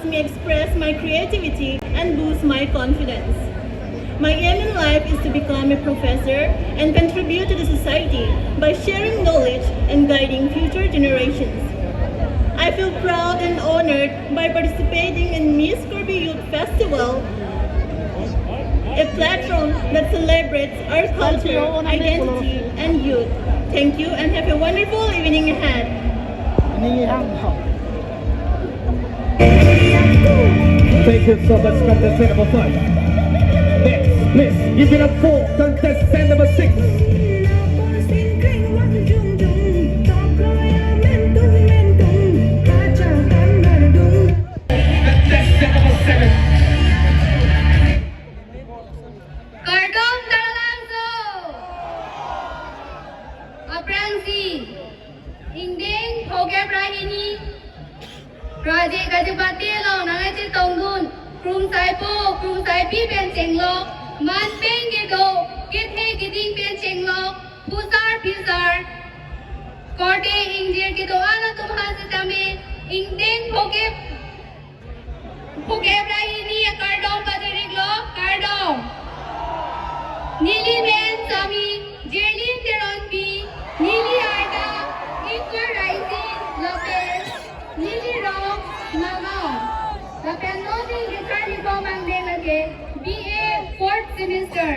helps me express my creativity and boost my confidence. My aim in life is to become a professor and contribute to the society by sharing knowledge and guiding future generations. I feel proud and honored by participating in Miss Kirby Youth Festival, a platform that celebrates our culture, identity, and youth. Thank you and have a wonderful evening ahead. Thank you so much, contestant number 5. Next, please give it up for contestant number 6. Contestant number 7. Cardong Darlanzo, Apransi, Inding Hoge Brahini, Raje Gajapati Long Nagachi Tongun, Krum Saipo, Krum Saipi Ben Chenglok, Man Peng Gedo, Get He Giding Ben Chenglok, Pusar Pisar, Korte Indir Gedo Ana Tumhasitame, Inding Hoge Brahini, Cardong Padariglo, Cardong. Nili Men Sami, Jerlin Teronpi, Nili Arda, Nicker Rising, Lopez, Nili Rock, Nagao. The Penalty Ricardo Bomangdelage, BA 4th semester.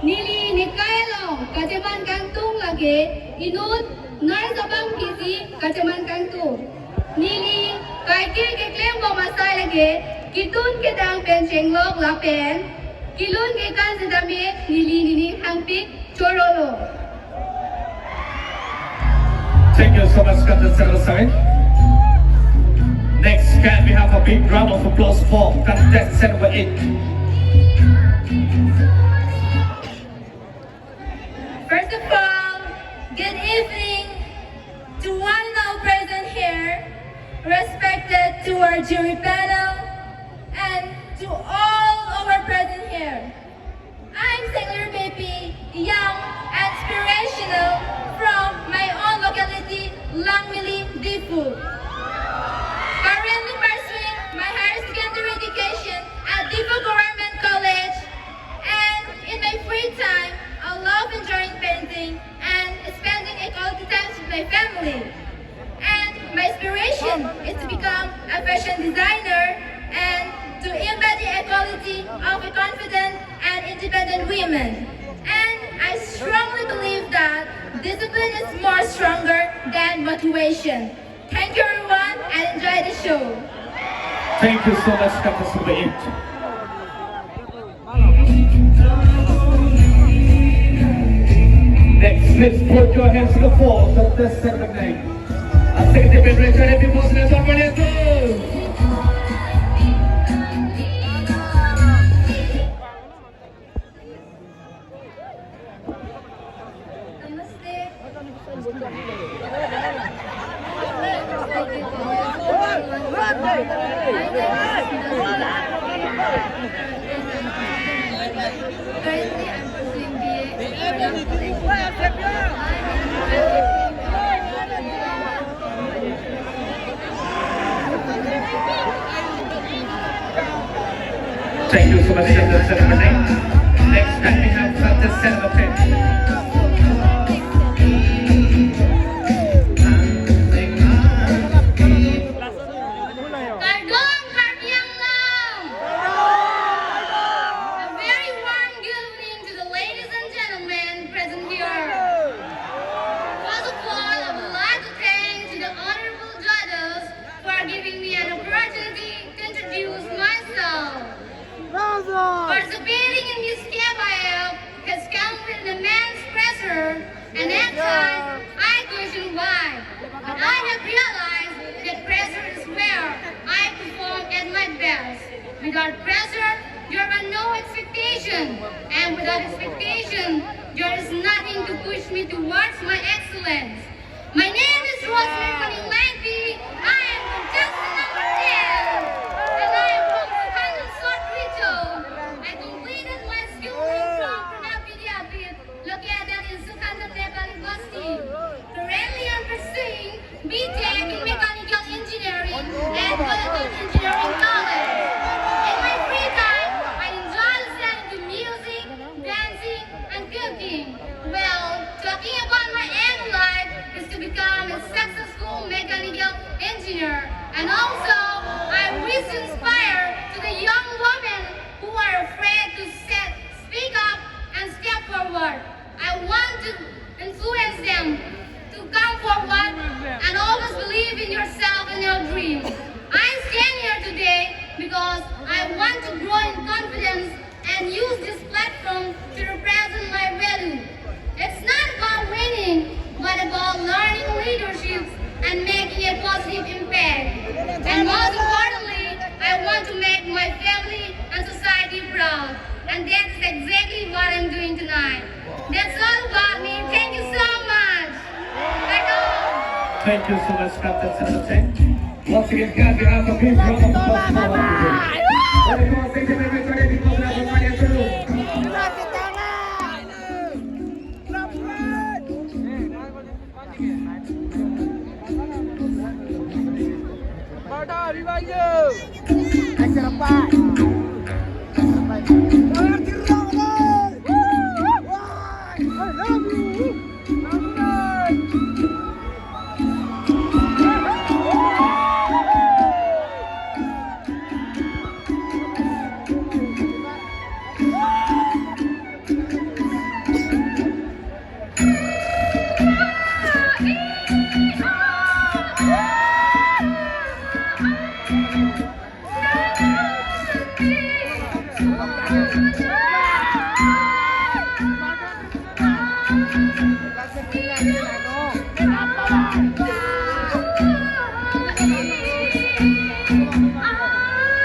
Nili Nikaelong, Kajaman Kangtung Lage, Inut, Narzabang Pisi, Kajaman Kangtung. Nili Kaikir Keklem Bomasai Lage, Kitun Kedang Pencheng-lok Lapen, Kilun Gekan Sedame, Nili Nini Hangpik, Chorolo. Thank you so much, contestant number 7. Next, can we have a big round of applause for contestant number 8? First of all, good evening to one and all present here, respected to our jury panel, and to all our present here. I'm Sailor Baby, young, inspirational from my own locality, Langmili, Difu. Currently pursuing my higher secondary education at Difu Government College, and in my free time, I love enjoying painting and spending quality time with my family. And my inspiration is to become a fashion designer and to embody equality of a confident and independent women. And I strongly believe that discipline is more stronger than motivation. Thank you everyone and enjoy the show. Thank you so much, contestant number 8. Next, let's put your hands to the floor, contestant number 9. I think they've been ready to put their hands on the Currently, I'm pursuing BA. Thank you so much, contestant number 9. Next, can we have contestant number 10? Cardong Carpiang Long! A very warm good evening to the ladies and gentlemen present here. First of all, I would like to thank to the honorable judges for giving me an opportunity to introduce myself. Participating in this KFIF has come with an immense pressure, and at times I question why. But I have realized that pressure is where I perform at my best. Without pressure, there are no expectation, and without expectation, there is nothing to push me towards my excellence. My name is Rosemary Panilangpi. I am contestant number 10, and I am from Sukanda South Region. I completed my schooling from Pranab Vidyapit, located in Sukanda Nepal University. Currently, I'm pursuing BTech in Mechanical Engineering and Molecular Engineering forward. I want to influence them to come forward and always believe in yourself and your dreams. I stand here today because I want to grow in confidence and use this platform to represent my value. It's not about winning, but about learning leadership and making a positive impact. And most importantly, I want to make my family and society proud. And that's exactly what I'm doing tonight. That's all about me. Thank you so much. Thank you so much, Captain Senator. Once again, guys, you have a big round of applause for all of you. Thank you very much. Ready to go now for financial room.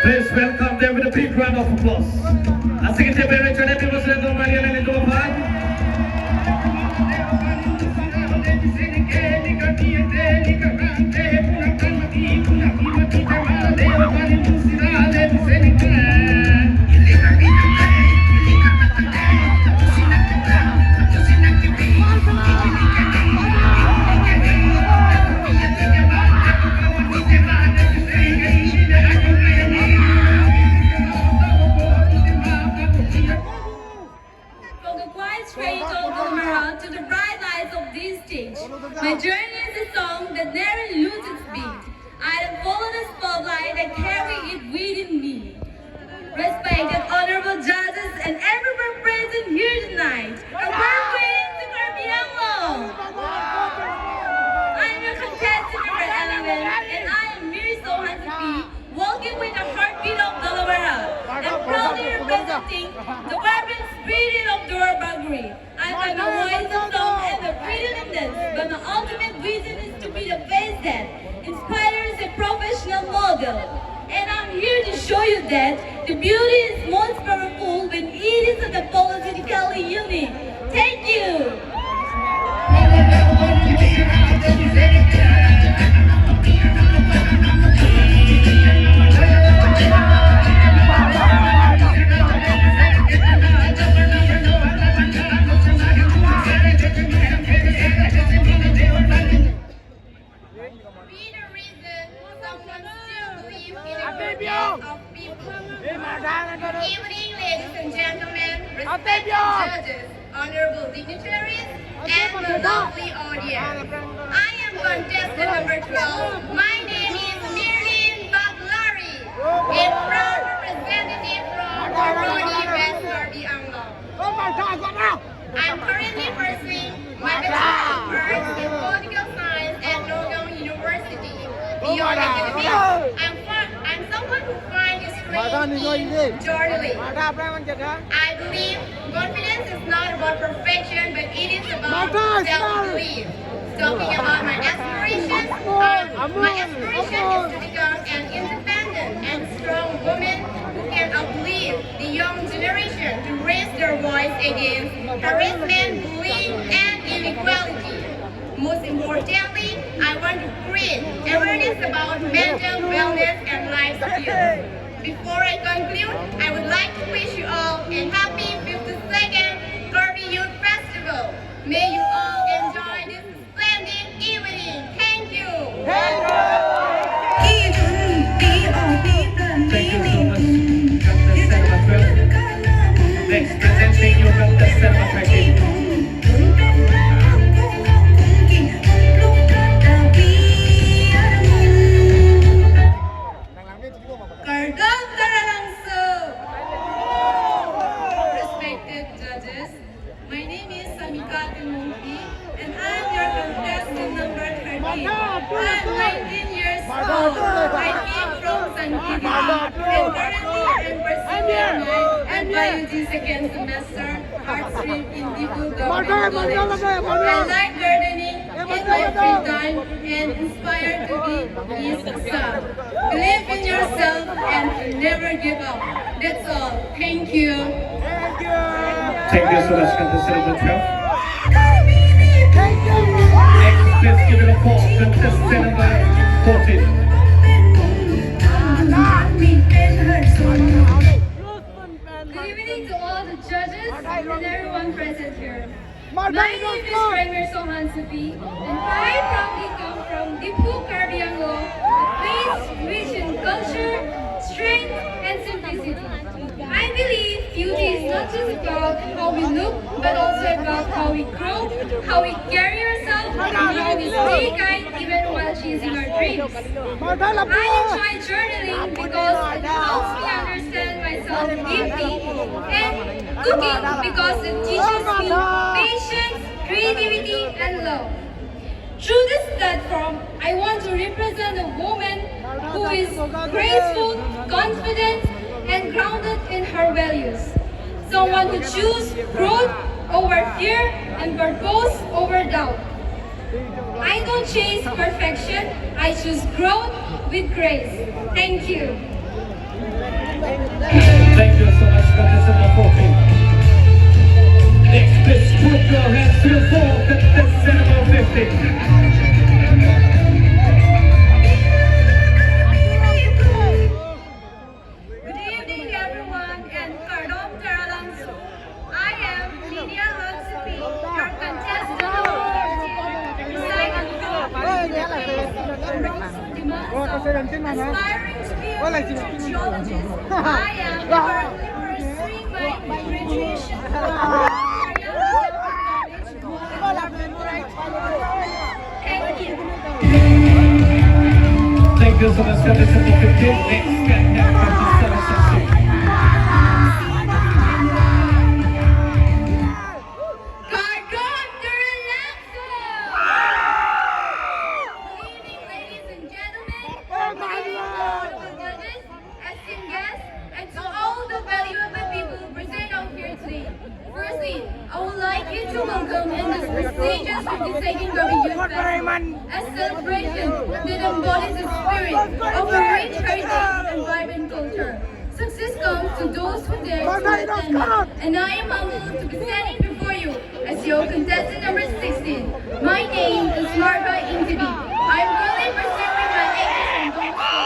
Please welcome them with a big round of applause. Así que te veré con el mismo señor Mariana en el From the quiet streets of Gomera to the bright lights of this stage, my journey is a song that never loses its beat. I don't follow the spotlight, I carry it within me. Respected honorable judges and everyone present here tonight, a warm greeting to Carbiango. I'm your contestant number 11 and I am Mirso Hansipi, walking with the heartbeat of Talavera and proudly representing the vibrant spirit of Durabagri. I find my voice in song and the freedom in dance, but my ultimate vision is to be the face that inspires a professional model. And I'm here to show you that the beauty is most powerful when it is unapologetically unique. Thank you! Good evening, ladies and gentlemen, respected judges, honorable dignitaries, and the lovely audience. I am contestant number 12. My name is Mirlin Baglari, a proud representative from Rodi, West Carbiango. I'm currently pursuing my Bachelor of Arts in Political Science at Nogam University. Beyond academics, I'm someone who finds journaling. I believe confidence is not about perfection, but it is about self-belief. Talking about my aspirations, my aspiration is to become an independent and strong woman who can uplift the young generation to raise their voice against harassment, bullying, and inequality. Most importantly, I want to create awareness about mental wellness and life skills. Before I conclude, I would like to wish you all a happy 52nd Kirby Youth Festival. May you all enjoy this splendid evening. Thank you. Thank you so much, Captain Senator. Next, presenting you Captain Senator. Respected judges, my name PDE, and currently I'm pursuing my FYUG second semester art stream in Dipu Government College. I like gardening in my free time and inspired to be his son. Believe in yourself and never give up. That's all. Thank you. Thank you so much, contestant number 12. Next, let's give it a call, contestant number 14. Good evening to all the judges and everyone present here. My name is Premier Sohan Supi, and I proudly come from Dipu Karbianglo, a place rich in culture, strength, and simplicity. I believe beauty is not just about how we look, but also about how we grow, how we carry ourselves, and how we stay kind even while chasing our dreams. I enjoy journaling because it helps me understand myself deeply, and cooking because it teaches me patience, creativity, and love. Through this platform, I want to represent a woman who is graceful, confident, and grounded in her values. Someone who chooses growth over fear and purpose over doubt. I don't chase perfection, I choose growth with grace. Thank you. Thank you so much, contestant number 14. Next, let's put your hands to the floor, contestant number 15. Good evening everyone and Kardom Teralansu. I am Lydia Hagsupi, your contestant number 14, residing aspiring to be a future geologist. I am currently pursuing my graduation program. Thank you. Thank you so much, contestant number 15. Next, can have contestant number 16. Kardom Teralansu! Good evening, ladies and gentlemen, honorable judges, esteemed guests, and to all the valuable people present out here today. Firstly, I would like you to welcome in this prestigious 52nd Youth Festival, a celebration that embodies the spirit of a rich heritage and vibrant culture. Success comes to those who dare to attend it, and I am humbled to be standing before you as your contestant number 16. My name is Marva Intibi. I'm currently pursuing my English and Dong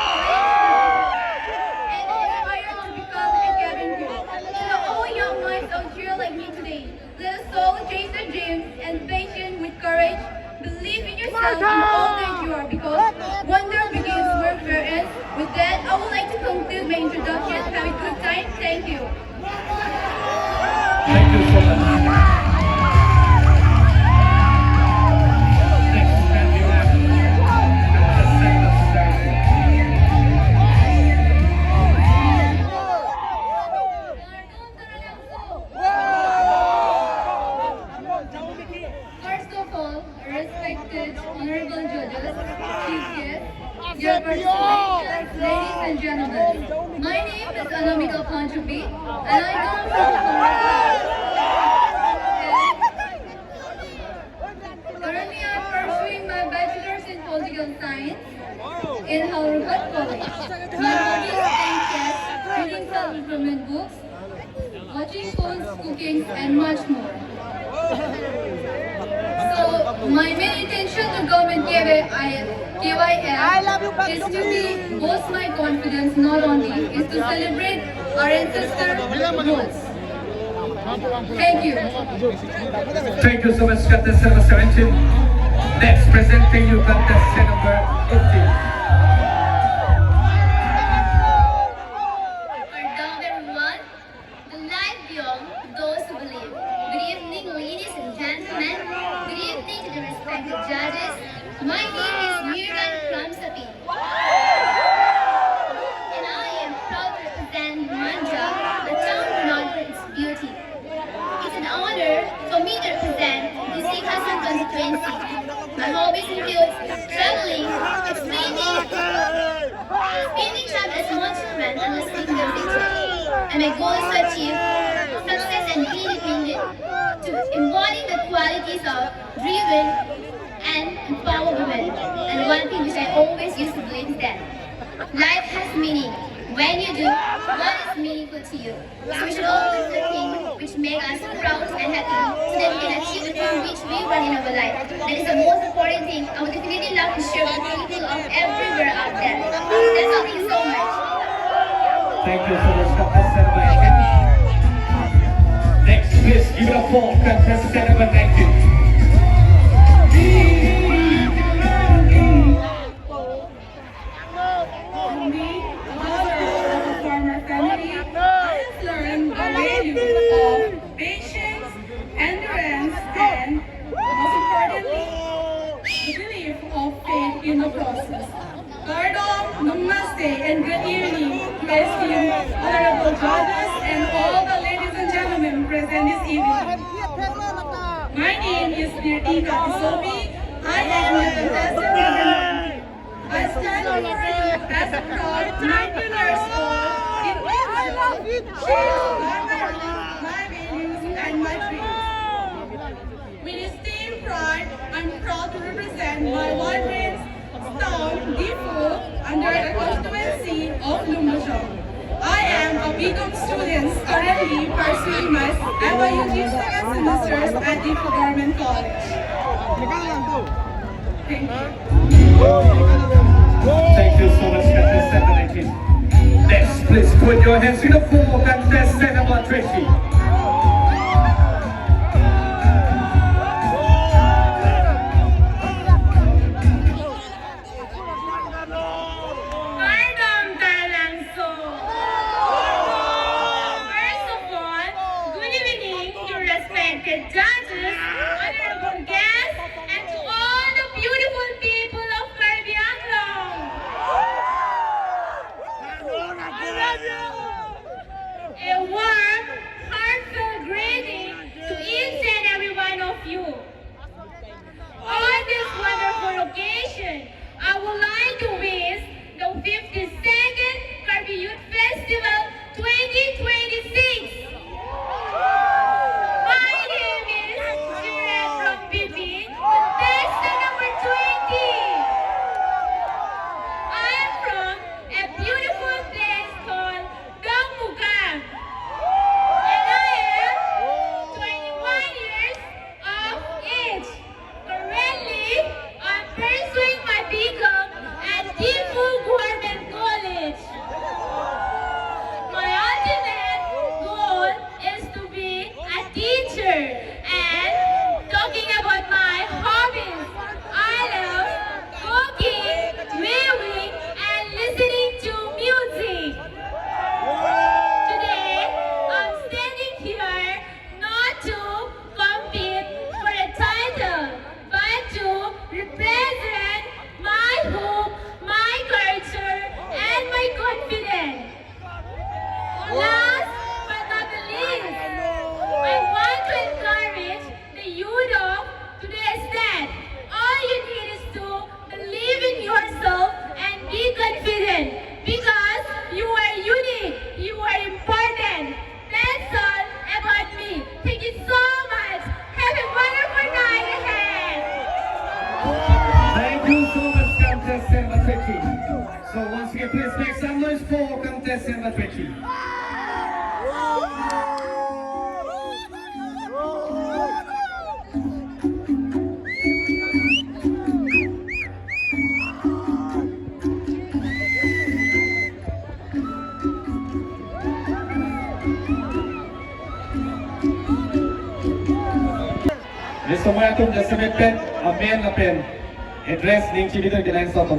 and aspire to become a cabin crew. To all young minds out here like me today, let us all chase our dreams and patient with courage. Believe in yourself and all that you are, because wonder begins where fear ends. With that, I would like to conclude my introduction. Have a good time. Thank you. Thank you so much. Next, can we have contestant number 17. First of all, respected honorable judges, chief guests, dear participants, ladies and gentlemen. My name is Anamika Panchupi, and I come from currently I'm pursuing my bachelor's in political science in Harvard College. My hobbies include chess, reading self-improvement books, watching phones, cooking, and much more. So, my main intention to come in KYF is to be boost my confidence, not only is to celebrate our ancestors' roots. Thank you. Thank you so much, contestant number 17. Next, presenting you contestant number 18. Pardon everyone, the life beyond those who believe. Good evening, ladies and gentlemen. Good evening to the respected judges. My name is Mirgan Ramsapi. And I am proud to represent Manja, a town renowned for its beauty. It's an honor for me to represent the Sikhasan constituency. My hobbies include traveling, explaining and my goal is to achieve success and be independent, to embody the qualities of driven and empower women. And one thing which I always used to believe is that life has meaning when you do what is meaningful to you. So we should always do the things which make us proud and happy so that we can achieve the thing which we want in our life. That is the most important thing I would definitely love to share with people of everywhere out there. That's all. Thank you so much. Thank you so much, contestant number 18. Next, please give it up for contestant number 19. Patience, endurance, and most importantly, the belief of faith in the process. Pardon, namaste, and good evening to esteemed honorable judges and all the ladies and gentlemen present this evening. My name is Dirtika Tisobi. I am a contestant number 19. I stand before you as a proud 19 years old individual, shaped by my values and my dreams. With esteemed pride, I'm proud to represent my Lawrence Town Gifu under the constituency of Lumajang. I am a BCom student currently pursuing my NYUG second semesters at Gifu Government College. Thank you. Thank you so much, contestant number 19. Next, please put your hands in the floor, contestant number 20. Judges, honorable guests, and to all the beautiful people of Karbiaklong. A warm, heartfelt greeting to each and every one of you. On this wonderful occasion, I would like to wish the 52nd Karbi Youth Festival 2026. So once again, please make some noise for contestant number 20. Gusto mo itong just a bit pen, a man na pen. Address ning chili to the lines of